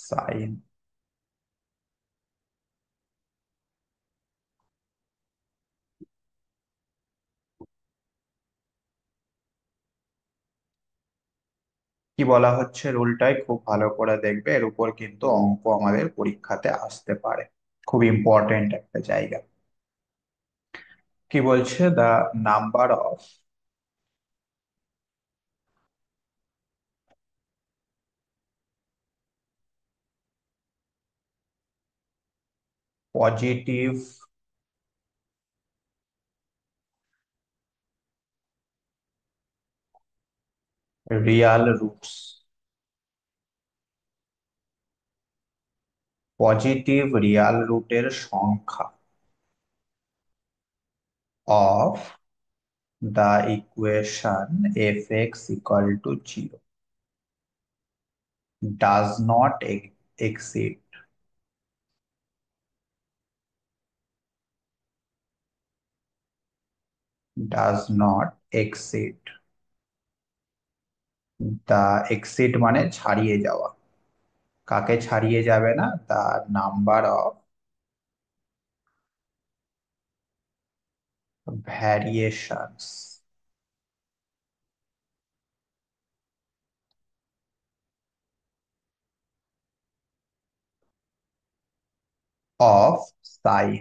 Sign. কি বলা হচ্ছে রুলটাই খুব ভালো করে দেখবে, এর উপর কিন্তু অঙ্ক আমাদের পরীক্ষাতে আসতে পারে। খুব ইম্পর্টেন্ট একটা জায়গা। কি বলছে, the number of positive real roots, positive real রুটের সংখ্যা of the equation f x equal to zero does not exceed, does not exceed, the exceed মানে ছাড়িয়ে যাওয়া। কাকে ছাড়িয়ে যাবে না? The number of variations of sign,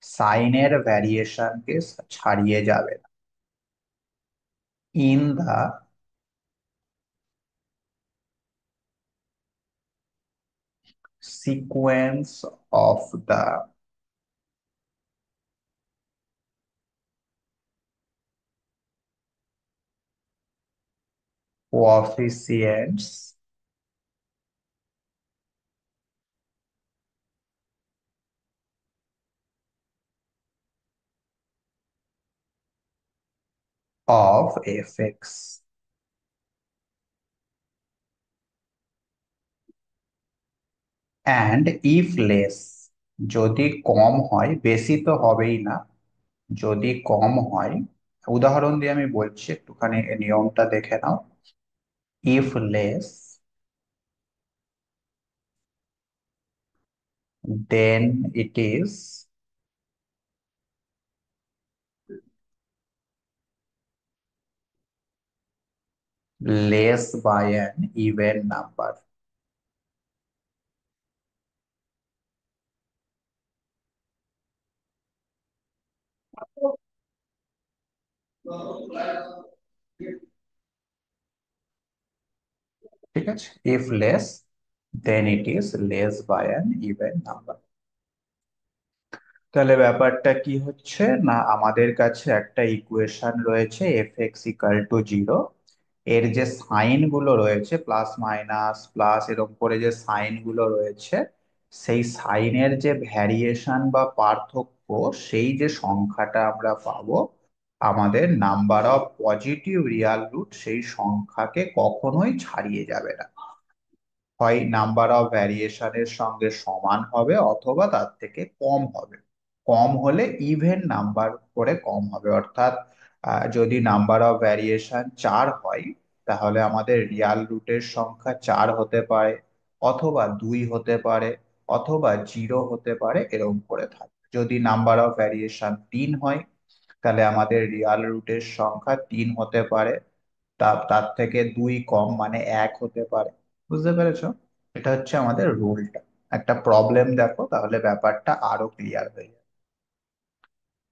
সাইনের ভ্যারিয়েশনকে ছাড়িয়ে যাবে না। In the sequence of the coefficients of f x, and if less, যদি কম হয়, বেশি তো হবেই না, যদি কম হয়। উদাহরণ দিয়ে আমি বলছি, একটুখানি এই নিয়মটা দেখে নাও। If less then it is less by an even number. ঠিক আছে, if less then it is less by an even number। তাহলে ব্যাপারটা কি হচ্ছে না, আমাদের কাছে একটা ইকুয়েশন রয়েছে F x equal to zero. এর যে সাইন গুলো রয়েছে, প্লাস মাইনাস প্লাস এরকম করে যে সাইন গুলো রয়েছে, সেই সাইনের যে ভ্যারিয়েশন বা পার্থক্য, সেই যে সংখ্যাটা আমরা পাবো, আমাদের number of positive real root সেই সংখ্যাকে কখনোই ছাড়িয়ে যাবে না। হয় নাম্বার অফ ভ্যারিয়েশনের সঙ্গে সমান হবে অথবা তার থেকে কম হবে। কম হলে ইভেন নাম্বার করে কম হবে, অর্থাৎ যদি নাম্বার অফ ভ্যারিয়েশন 4 হয়, তাহলে আমাদের রিয়াল রুটের সংখ্যা 4 হতে পারে, অথবা 2 হতে পারে, অথবা 0 হতে পারে, এরকম করে থাকে। যদি নাম্বার অফ ভ্যারিয়েশন 3 হয়, তাহলে আমাদের রিয়াল রুটের সংখ্যা 3 হতে পারে, তার থেকে 2 কম মানে 1 হতে পারে। বুঝতে পেরেছো? এটা হচ্ছে আমাদের রুলটা। একটা প্রবলেম দেখো, তাহলে ব্যাপারটা আরো ক্লিয়ার হয়ে যাবে।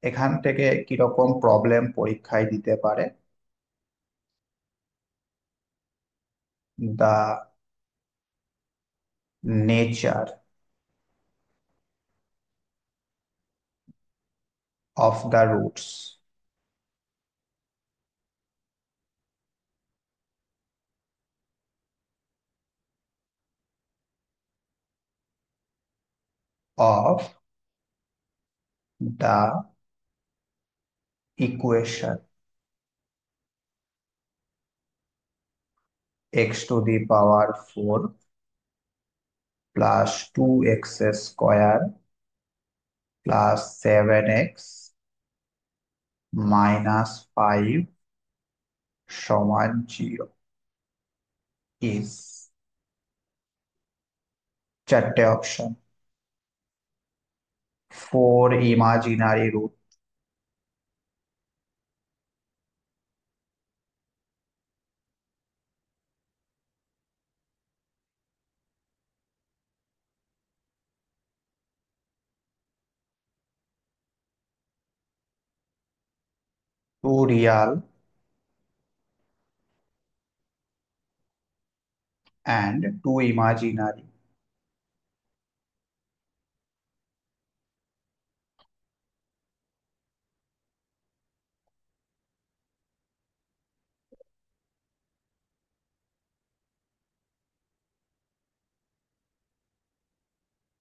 এখান থেকে কিরকম প্রবলেম পরীক্ষায় দিতে পারে। The nature of the roots of the equation x to the power 4 plus 2x square plus 7x minus 5 সমান 0 ইজ। চারটে অপশন। Four imaginary root. Two real and two imaginary.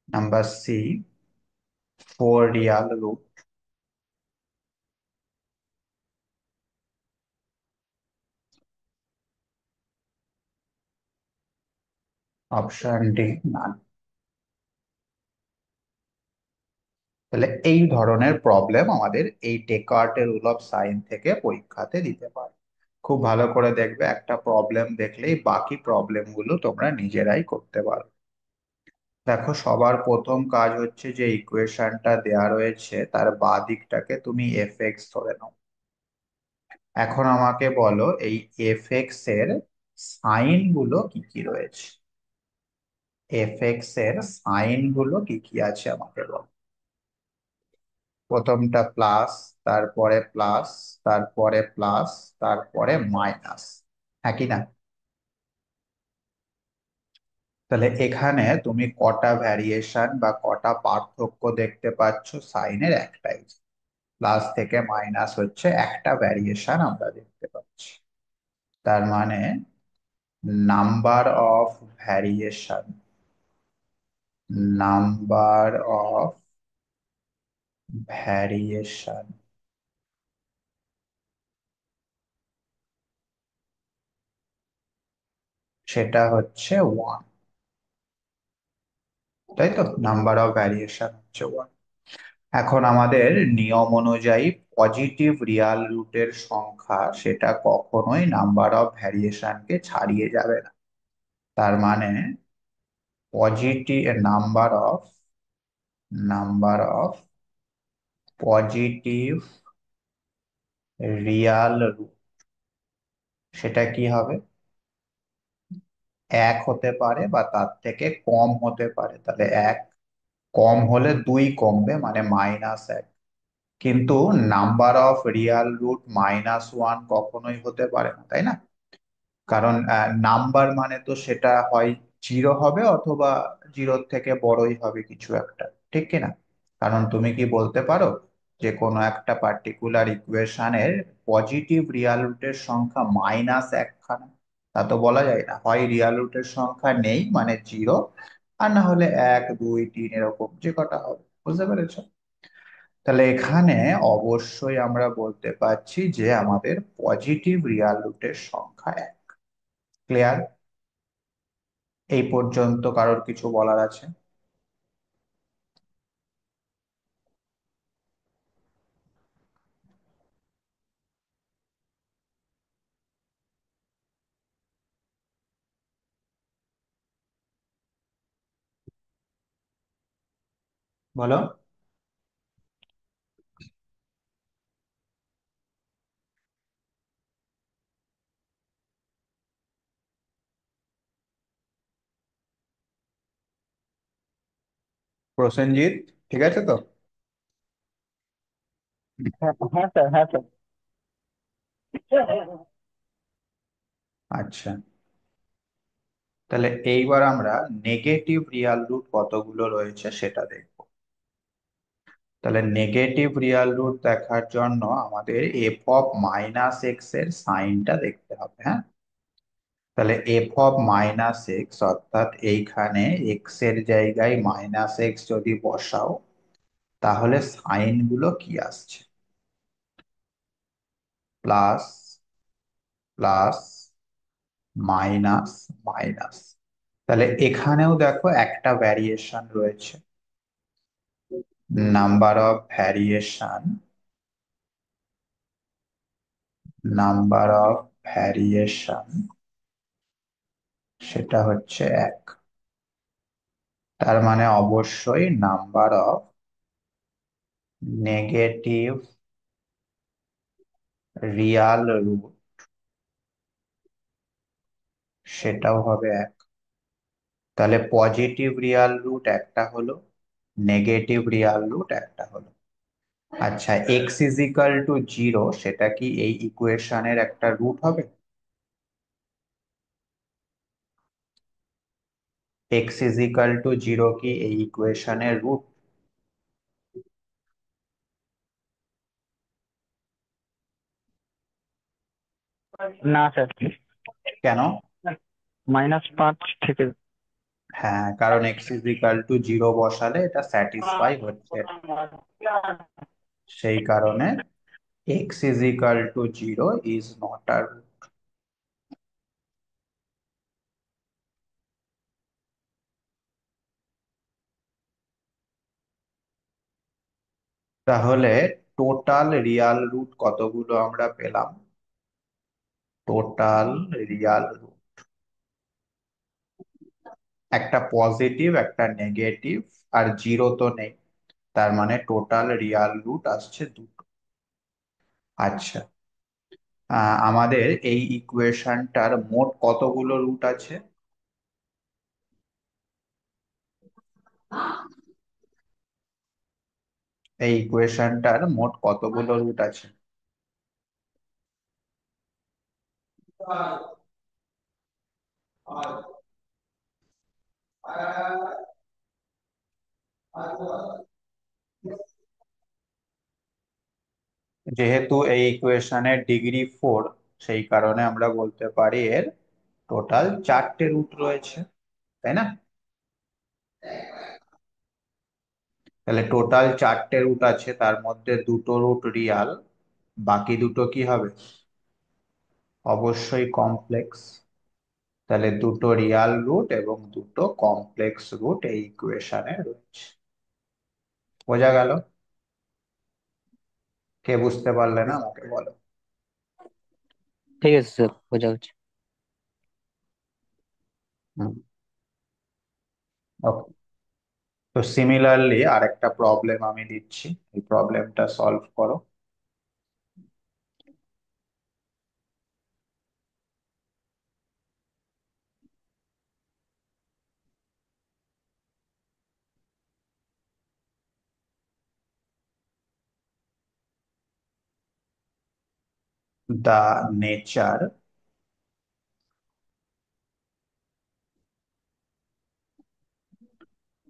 Number C, four real root. Option D, none. তাহলে এই ধরনের problem আমাদের এই ডেকার্টের rule of sign থেকে পরীক্ষাতে দিতে পারে। খুব ভালো করে দেখবে, একটা প্রবলেম দেখলেই বাকি প্রবলেম গুলো তোমরা নিজেরাই করতে পারো। দেখো, সবার প্রথম কাজ হচ্ছে যে ইকুয়েশনটা দেয়া রয়েছে তার বাঁ দিকটাকে তুমি এফ এক্স ধরে নাও। এখন আমাকে বলো এই এফ এক্স এর সাইন গুলো কি কি রয়েছে। এফ এক্স এর সাইন গুলো কি কি আছে আমাকে বলো। প্রথমটা প্লাস, তারপরে প্লাস, তারপরে প্লাস, তারপরে মাইনাস। হ্যাঁ কি না? তাহলে এখানে তুমি কটা ভ্যারিয়েশন বা কটা পার্থক্য দেখতে পাচ্ছ? সাইনের একটাই, প্লাস থেকে মাইনাস হচ্ছে একটা ভ্যারিয়েশন আমরা দেখতে পাচ্ছি। তার মানে number of variation, number of variation সেটা হচ্ছে ওয়ান। তাই তো, নাম্বার অফ ভ্যারিয়েশন হচ্ছে ওয়ান। এখন আমাদের নিয়ম অনুযায়ী পজিটিভ রিয়াল রুটের সংখ্যা সেটা কখনোই নাম্বার অফ ভ্যারিয়েশনকে ছাড়িয়ে যাবে না। তার মানে positive number of positive real root সেটা কি হবে? এক হতে পারে বা তার থেকে কম হতে পারে। তাহলে এক কম হলে দুই কমবে, মানে -1। কিন্তু নাম্বার অফ রিয়াল রুট -1 কখনোই হতে পারে না, তাই না? কারণ নাম্বার মানে তো সেটা হয় জিরো হবে অথবা জিরোর থেকে বড়ই হবে কিছু একটা, ঠিক কিনা? কারণ তুমি কি বলতে পারো যে কোনো একটা পার্টিকুলার ইকুয়েশনের পজিটিভ রিয়াল রুটের সংখ্যা -1 খানা? তা তো বলা যায় না। হয় রিয়াল রুটের সংখ্যা নেই মানে জিরো, আর না হলে এক দুই তিন এরকম যে কটা হবে। বুঝতে পেরেছো? তাহলে এখানে অবশ্যই আমরা বলতে পারছি যে আমাদের পজিটিভ রিয়াল রুটের সংখ্যা এক। ক্লিয়ার? এই পর্যন্ত কারোর কিছু বলার আছে? বলো। প্রসেনজিৎ, ঠিক আছে তো? হ্যাঁ হ্যাঁ স্যার, হ্যাঁ স্যার। আচ্ছা, তাহলে এইবার আমরা নেগেটিভ রিয়াল রুট কতগুলো রয়েছে সেটা দেখব। তাহলে নেগেটিভ রিয়াল রুট দেখার জন্য আমাদের f(-x) এর সাইনটা দেখতে হবে। হ্যাঁ, তাহলে f(-x) অর্থাৎ এইখানে এক্স এর জায়গায় -x যদি বসাও, তাহলে সাইন গুলো কি আসছে? Plus, plus, minus, minus. তাহলে এখানেও দেখো একটা ভ্যারিয়েশন রয়েছে, number of variation, number of variation সেটা হচ্ছে এক। তার মানে অবশ্যই number of negative real root সেটাও হবে এক। তাহলে পজিটিভ রিয়াল রুট একটা হলো, নেগেটিভ রিয়াল রুট একটা হলো। আচ্ছা, এক্স ইজিক্যাল টু জিরো সেটা কি এই ইকুয়েশনের একটা রুট হবে? এক্স ইজিক্যাল টু জিরো কি এই ইকুয়েশনের রুট? না স্যার, কেন? -5 থেকে। হ্যাঁ, কারণ এক্স ইজিক্যাল টু জিরো বসালে এটা স্যাটিসফাই হচ্ছে না। সেই কারণে x equal to zero is not a root. তাহলে টোটাল রিয়াল রুট কতগুলো আমরা পেলাম? টোটাল রিয়াল রুট একটা পজিটিভ একটা নেগেটিভ আর জিরো তো নেই, তার মানে টোটাল রিয়াল রুট আসছে দুটো। আচ্ছা, আমাদের এই ইকুয়েশনটার মোট কতগুলো রুট আছে? এই ইকুয়েশনটার মোট কতগুলো রুট আছে? যেহেতু এই ইকুয়েশনের ডিগ্রি 4, সেই কারণে আমরা বলতে পারি এর টোটাল 4টে রুট রয়েছে, তাই না? তাহলে টোটাল 4টে রুট আছে, তার মধ্যে দুটো রুট রিয়াল, বাকি দুটো কি হবে? অবশ্যই কমপ্লেক্স। তাহলে দুটো রিয়াল রুট এবং দুটো কমপ্লেক্স রুট এই ইকুয়েশনে রয়েছে। বোঝা গেল? কে বুঝতে পারলে না আমাকে বলো। ঠিক আছে স্যার, বোঝা হচ্ছে। হুম, ওকে। তো সিমিলারলি আরেকটা প্রবলেম আমি দিচ্ছি, এই প্রবলেমটা সলভ করো। The nature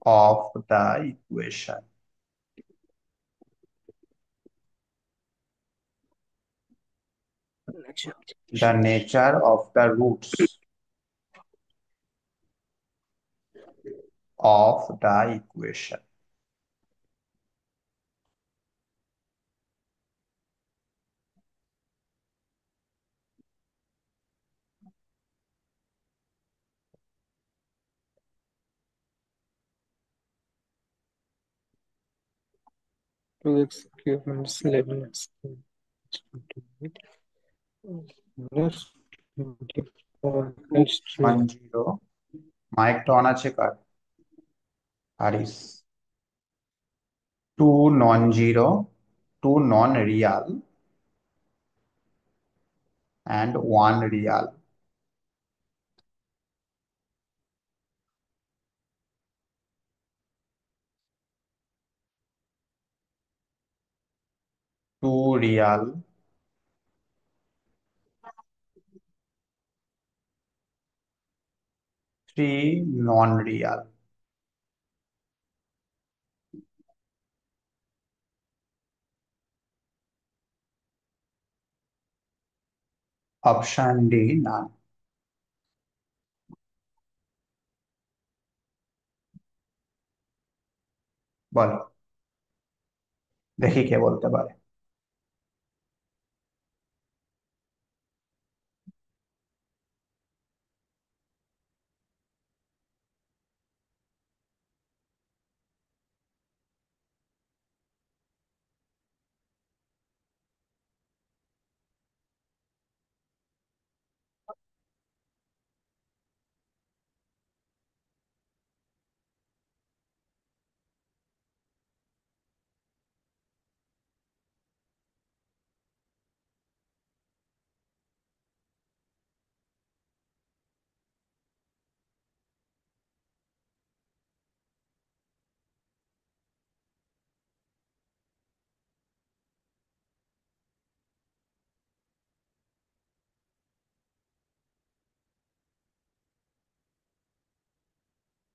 of the equation. The nature of the roots of the equation. Two x cube minus 11x plus 24x3। 2 1 0। মাইকটা অন আছে কার? Haris. Two non zero, two non real and one real. Two real, three non-real. Option D none. বলো, দেখি কে বলতে পারে।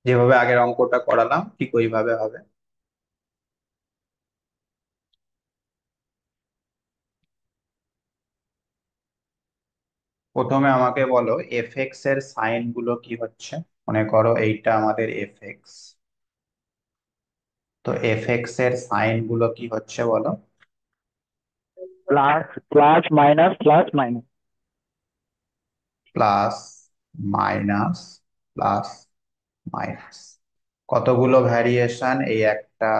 যেভাবে আগের অঙ্কটা করালাম ঠিক ওইভাবে হবে। প্রথমে আমাকে বলো এফ এক্স এর সাইন গুলো কি হচ্ছে। মনে করো এইটা আমাদের এফ এক্স। তো এফ এক্স এর সাইন গুলো কি হচ্ছে বলো। Plus plus minus plus minus. Plus minus plus minus. কতগুলো ভ্যারিয়েশন, এই একটা,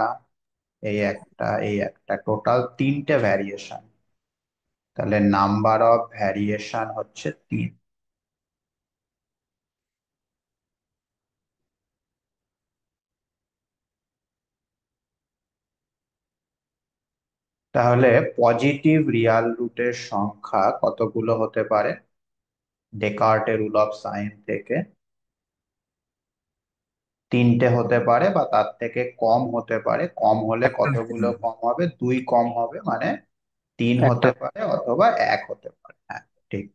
এই একটা, এই একটা, টোটাল তিনটে ভ্যারিয়েশন। তাহলে নাম্বার অফ ভ্যারিয়েশন হচ্ছে 3। তাহলে পজিটিভ রিয়াল রুটের সংখ্যা কতগুলো হতে পারে ডেকার্টের রুল অফ সাইন থেকে? তিনটে হতে পারে বা তার থেকে কম হতে পারে। কম হলে একটা কতগুলো কম হবে? 2 কম হবে, মানে 3 একটা হতে পারে অথবা 1 হতে পারে। হ্যাঁ, ঠিক।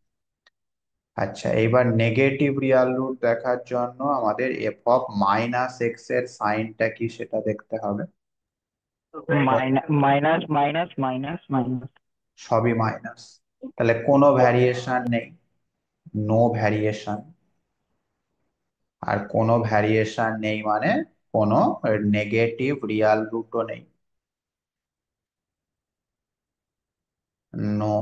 আচ্ছা, এবার নেগেটিভ রিয়াল রুট দেখার জন্য আমাদের এফ অফ মাইনাস এক্স এর সাইনটা কি সেটা দেখতে হবে। Minus minus minus minus. সবই মাইনাস। তাহলে কোনো ভ্যারিয়েশন নেই, নো ভ্যারিয়েশন। আর কোনো ভ্যারিয়েশন নেই মানে কোনো নেগেটিভ রিয়াল রুটও নেই। No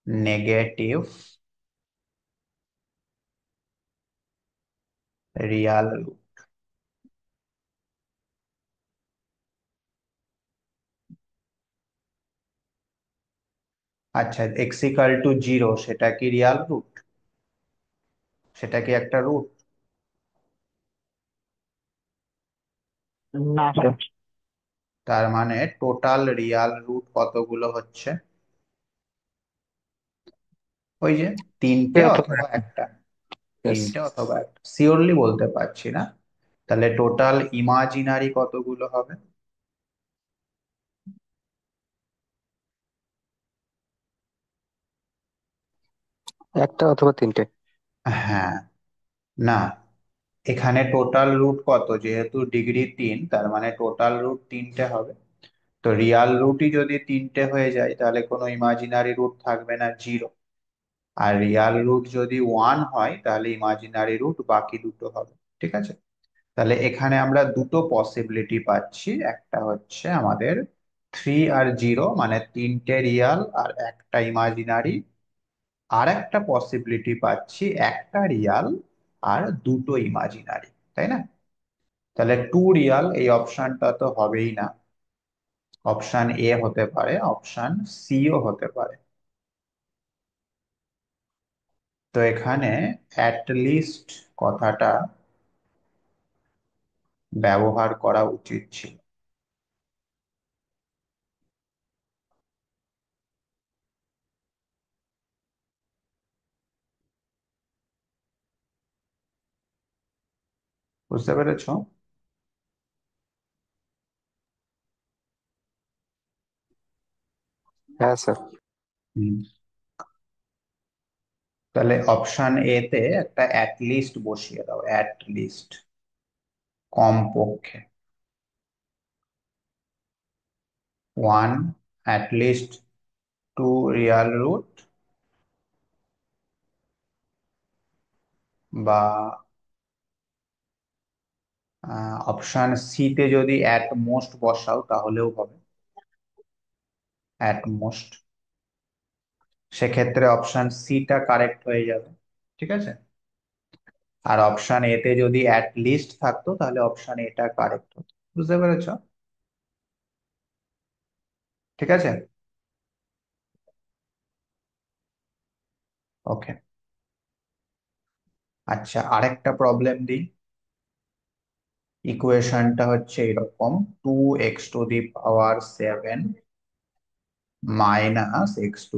negative real root. আচ্ছা, এক্স ইকাল টু 0 সেটা কি রিয়াল রুট? সেটা কি একটা রুট? না স্যার। তার মানে টোটাল রিয়াল রুট কতগুলো হচ্ছে? ওই যে তিনটে অথবা অথবা একটা। একটা। Yes. তিনটে অথবা একটা, শিওরলি বলতে পারছি না। তাহলে টোটাল ইমাজিনারি কতগুলো হবে? একটা অথবা তিনটে। হ্যাঁ, না, এখানে টোটাল রুট কত, যেহেতু ডিগ্রি 3 তার মানে টোটাল রুট তিনটে হবে। তো রিয়াল রুটই যদি তিনটে হয়ে যায় তাহলে কোনো ইমাজিনারি রুট থাকবে না, 0। আর রিয়াল রুট যদি 1 হয় তাহলে ইমাজিনারি রুট বাকি দুটো হবে। ঠিক আছে। তাহলে এখানে আমরা দুটো পসিবিলিটি পাচ্ছি, একটা হচ্ছে আমাদের 3 আর 0 মানে তিনটে রিয়াল আর একটা ইমাজিনারি। আর একটা পসিবিলিটি পাচ্ছি একটা রিয়াল আর দুটো ইমাজিনারি, তাই না? তাহলে 2 রিয়াল এই অপশনটা তো হবেই না। অপশন এ হতে পারে, অপশন সিও হতে পারে। তো এখানে অ্যাট লিস্ট কথাটা ব্যবহার করা উচিত ছিল। বুঝতে পেরেছো? হ্যাঁ স্যার। হুম। তাহলে অপশন এ তে একটা অ্যাট লিস্ট বসিয়ে দাও, অ্যাট লিস্ট, কমপক্ষে 1, অ্যাট লিস্ট 2 রিয়াল রুট, বা অপশন সি তে যদি অ্যাট মোস্ট বসাও তাহলেও হবে, অ্যাট মোস্ট। সেক্ষেত্রে অপশন সিটা কারেক্ট হয়ে যাবে। ঠিক আছে। আর অপশন এ তে যদি অ্যাট লিস্ট থাকতো তাহলে অপশন এটা কারেক্ট হতো। বুঝতে পেরেছো? ঠিক আছে। ওকে। আচ্ছা, আরেকটা প্রবলেম দিই। ইকুয়েশনটা হচ্ছে এরকম: 2x⁴ minus x⁴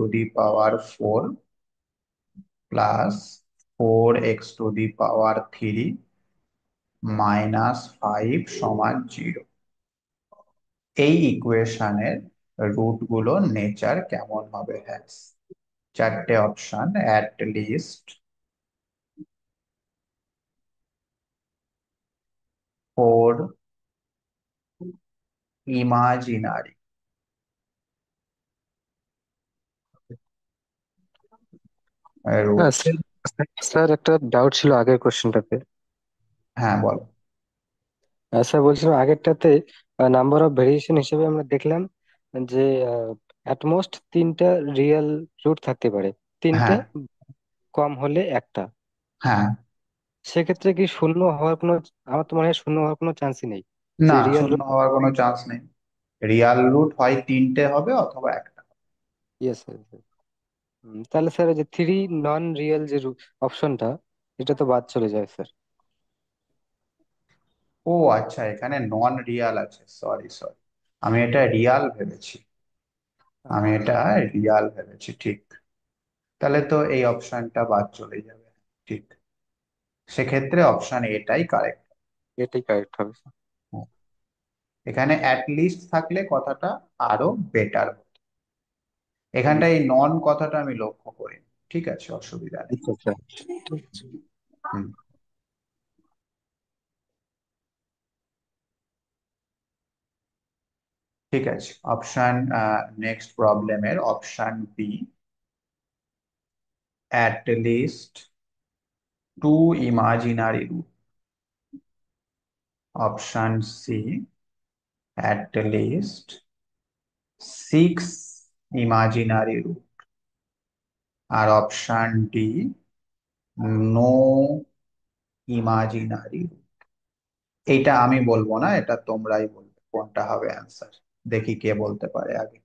plus 4x⁴ minus 5 = 0। এই ইকুয়েশনের রুট গুলোর নেচার কেমন হবে? হ্যাঁ, চারটে option: at least, four imaginary হ্যাঁ রুট। স্যার, স্যার একটা ডাউট ছিল আগের কোশ্চেনটাতে। হ্যাঁ বল। স্যার বলছিলাম আগেরটাতে নাম্বার অফ ভেরিয়েশন হিসেবে আমরা দেখলাম যে অ্যাটমোস্ট তিনটা রিয়েল রুট থাকতে পারে, তিনটে, হ্যাঁ। কম হলে একটা। হ্যাঁ। সেক্ষেত্রে কি শূন্য হওয়ার কোনো, আমার তো মনে হয় শূন্য হওয়ার কোনো চান্সই নেই, যে না, রিয়েল শূন্য রুট। হওয়ার কোনো চান্স নেই। রিয়াল রুট হয় তিনটে হবে অথবা একটা। Yes sir. তাহলে স্যার এই যে থ্রি নন রিয়েল যে অপশনটা, এটা তো বাদ চলে যায় স্যার। ও আচ্ছা, এখানে নন রিয়াল আছে, সরি সরি। আমি এটা রিয়াল ভেবেছি। আমি এটা রিয়াল ভেবেছি, ঠিক। তাহলে তো এই অপশনটা বাদ চলে যাবে। ঠিক। সেক্ষেত্রে অপশন এটাই কারেক্ট। এটাই কারেক্ট হবে স্যার। এখানে অ্যাট লিস্ট থাকলে কথাটা আরো বেটার। হুম, এখানটা এই নন কথাটা আমি লক্ষ্য করি। ঠিক আছে, অসুবিধা নেই। আচ্ছা স্যার, ঠিক আছে। হুম। ঠিক আছে, অপশন নেক্সট প্রবলেমের option B, at least two imaginary root. Option C, at least six imaginary root. আর অপশন ডি, নো ইমাজিনারি। এইটা আমি বলবো না, এটা তোমরাই বলবে কোনটা হবে অ্যান্সার। দেখি কে বলতে পারে আগে।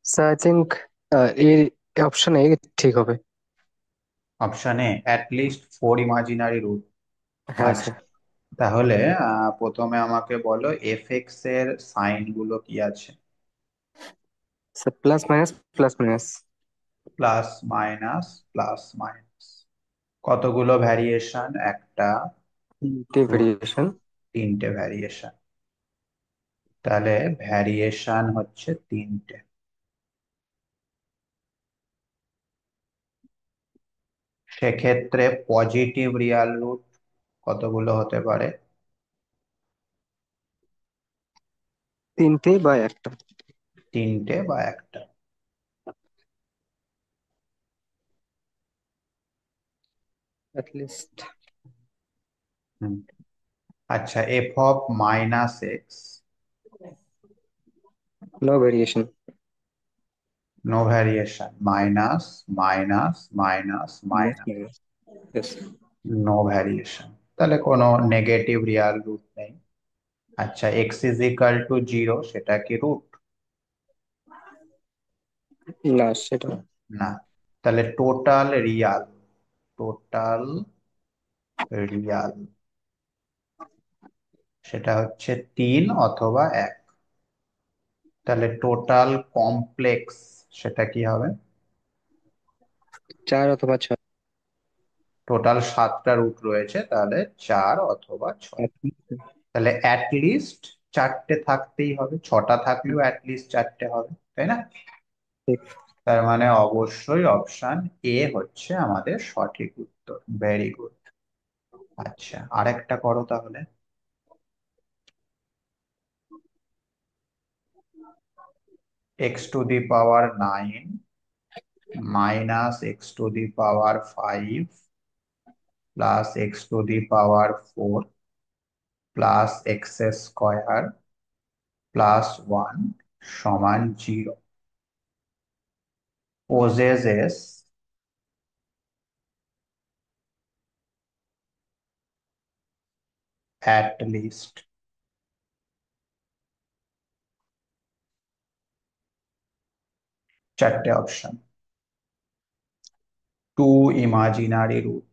স্যার আই থিঙ্ক এই অপশন এ ঠিক হবে। Option A, at least four imaginary root. হ্যাঁ আচ্ছা, স্যার। তাহলে প্রথমে আমাকে বলো এফএক্স এর সাইন গুলো কি আছে। Sir plus minus, plus minus. Plus minus, plus minus. কতগুলো ভ্যারিয়েশন? একটা, তিনটে দুটো, ভেরিয়েশন। তিনটে ভ্যারিয়েশন। তাহলে ভ্যারিয়েশন হচ্ছে তিনটে। সেক্ষেত্রে পজিটিভ রিয়াল রুট কতগুলো হতে পারে? তিনটে বা একটা। তিনটে বা একটা। অ্যাটলিস্ট। হুম। আচ্ছা, f of minus x. No variation. No variation, minus minus minus plus minus. Minus. Yes. No variation, তাহলে কোনো নেগেটিভ রিয়াল রুট নেই। আচ্ছা, x is equal to zero, সেটা কি রুট? না সেটা। না। তাহলে টোটাল রিয়াল, টোটাল রিয়াল, সেটা হচ্ছে তিন অথবা এক। তাহলে টোটাল কমপ্লেক্স সেটা কি হবে? চার অথবা ছয়। টোটাল সাতটা রুট রয়েছে, তাহলে চার অথবা ছয়। তাহলে অ্যাট লিস্ট চারটে থাকতেই হবে, ছটা থাকলেও অ্যাট লিস্ট চারটে হবে, তাই না? ঠিক। তার মানে অবশ্যই অপশন এ হচ্ছে আমাদের সঠিক উত্তর। Very good. আচ্ছা, আরেকটা করো তাহলে। X to the power nine -x⁵ +x⁴ +x² +1 সমান 0 possesses at least চারটে option, two imaginary root.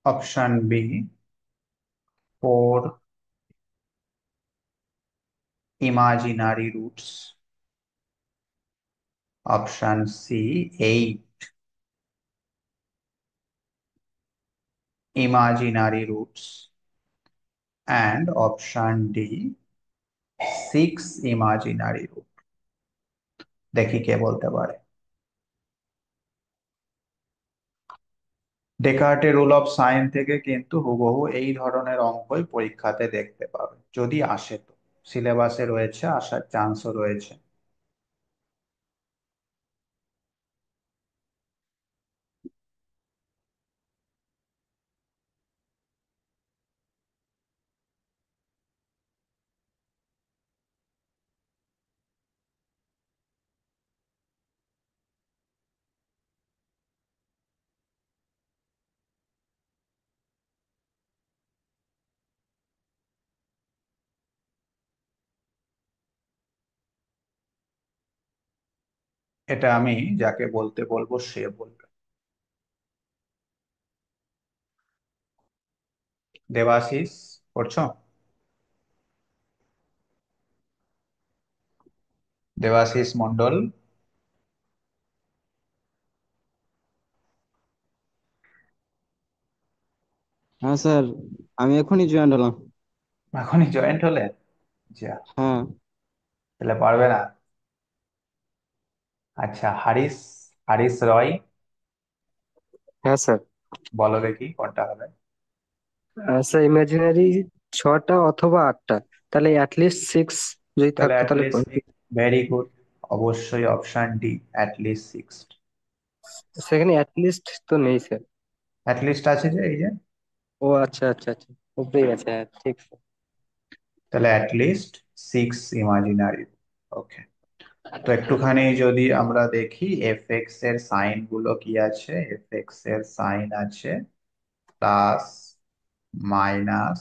Option B, four imaginary roots. Option C, eight imaginary roots, and option D, six imaginary root। দেখি কে বলতে পারে। ডেকার্টের rule of sign থেকে কিন্তু হুবহু এই ধরনের অঙ্কই পরীক্ষাতে দেখতে পাবে, যদি আসে তো। সিলেবাসে রয়েছে, আসার চান্সও রয়েছে। এটা আমি যাকে বলতে বলবো সে বলবে। দেবাশিস, করছো? দেবাশিস মন্ডল। হ্যাঁ স্যার, আমি এখনই জয়েন হলাম। এখনই জয়েন্ট হলে? যা, হ্যাঁ। তাহলে পারবে না। আচ্ছা, হারিস, হারিস রয়, হ্যাঁ স্যার। বলো দেখি কোনটা হবে। স্যার ইমাজিনারি ছটা অথবা আটটা, তাহলে অ্যাটলিস্ট সিক্স যদি তাহলে থাকতো তাহলে অ্যাটলিস্ট সিক্স, ভেরি গুড। অবশ্যই অপশন ডি, অ্যাটলিস্ট সিক্স। সেখানে অ্যাটলিস্ট তো নেই স্যার। অ্যাটলিস্ট আছে যে, এই যে। ও আচ্ছা আচ্ছা আচ্ছা, উপরেই আছে, হ্যাঁ ঠিক স্যার। তাহলে অ্যাটলিস্ট সিক্স ইমাজিনারি। ওকে। তো একটুখানি যদি আমরা দেখি এফ এক্স এর সাইন গুলো কি আছে। এফ এক্স এর সাইন আছে plus, minus,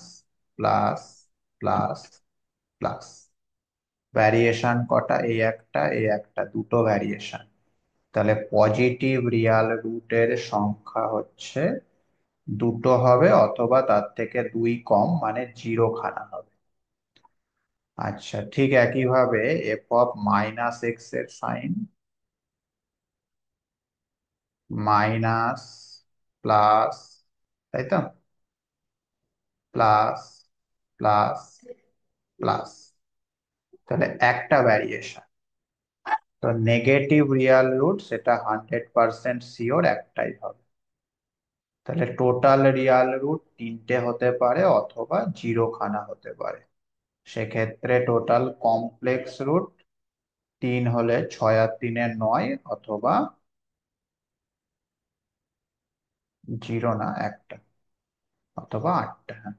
plus, plus, plus. Variation কটা? এই একটা, দুটো ভ্যারিয়েশন। তাহলে পজিটিভ রিয়াল রুটের সংখ্যা হচ্ছে দুটো হবে, অথবা তার থেকে দুই কম, মানে জিরো খানা হবে। আচ্ছা, ঠিক একইভাবে এফ অফ মাইনাস এক্স এর সাইন মাইনাস, প্লাস, তাই তো, প্লাস, প্লাস, প্লাস। তাহলে একটা ভ্যারিয়েশন। তো নেগেটিভ রিয়াল রুট সেটা 100% শিওর একটাই হবে। তাহলে টোটাল রিয়াল রুট তিনটে হতে পারে, অথবা জিরো খানা হতে পারে। সেক্ষেত্রে টোটাল কমপ্লেক্স রুট তিন হলে, ছয় আর তিনে নয়, অথবা জিরো না একটা, অথবা আটটা। হ্যাঁ,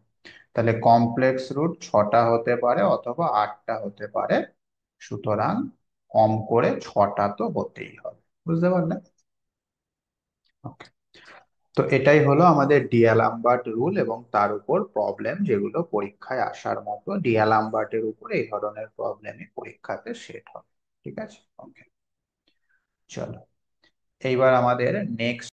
তাহলে কমপ্লেক্স রুট ছটা হতে পারে, অথবা আটটা হতে পারে। সুতরাং কম করে ছটা তো হতেই হবে। বুঝতে পারলে? ওকে। তো এটাই হলো আমাদের ডিয়ালাম্বার্ট রুল এবং তার উপর প্রবলেম, যেগুলো পরীক্ষায় আসার মতো। ডিয়ালাম্বার্টের উপর এই ধরনের প্রবলেমই পরীক্ষাতে সেট হবে। ঠিক আছে, ওকে। চলো, এইবার আমাদের নেক্সট